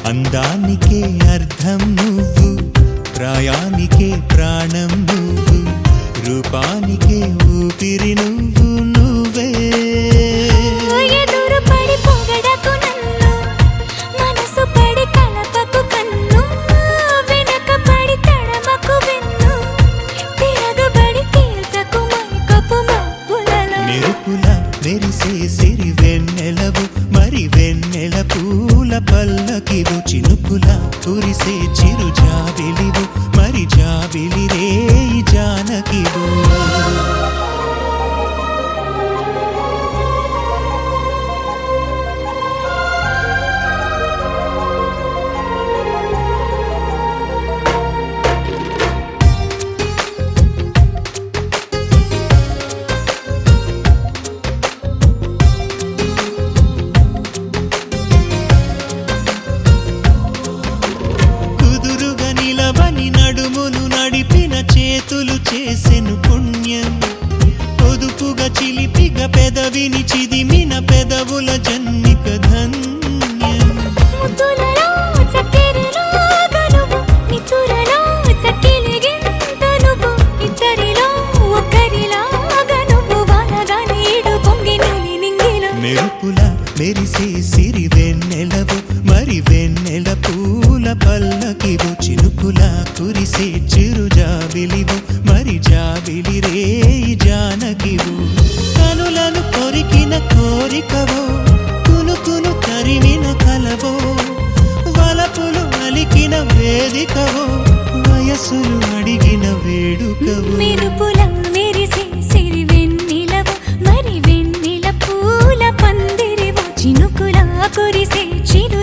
అందానికే అర్థం నువ్వు, ప్రాయానికే ప్రాణం నువ్వు, రూపానికే ఊపిరి నువ్వు నువ్వే. ఎదురు పడి పొగడకు నన్ను, మనసు పడి కలపకు కన్ను, వెనక పడి తడమకు వెన్ను, తిరగబడి తీర్చకు మైకపు మబ్బులలో. మెరుపుల మెరిసే సిరి వెన్నెలవు, మరి వెన్నెల పూల పల్లకివు, చినుకుల కురిసే చిరు జాబిలివు, మరి జాబిలి రేయి జానకివు. నడుమును నడిపిన చేతులు చేసెను పుణ్యం, పొదుపుగా చిలిపిగా పెదవిని చిదిమిన పెదవుల జన్మిక ధన్యం. ముద్దులలో చక్కెరలో గనువు, నితురలో చక్కిలిగింత నువ్వు, ఇద్దరిలో ఒక్కరిలా గనువు, వానగా నీడు పొంగి నులి నింగిలో. మెరుపుల మెరిసే సిరి వెన్నెలవు, మరి వెన్నెల పూల పల్లకివు, చినుకుల కురిసే చిరు జాబిలివు, మరి జాబిలి రేయి జానకివు. కనులను కొరికిన కోరికవో, కునుకును తరిమిన కలవో, వలపులు అలికిన వేదికవో, వయసులు అడిగిన వేడుకవో. మెరుపుల మెరిసే సిరి వెన్నెలవు, మరి వెన్నెల పూల పందిరివు, చినుకుల కురిసే చిరు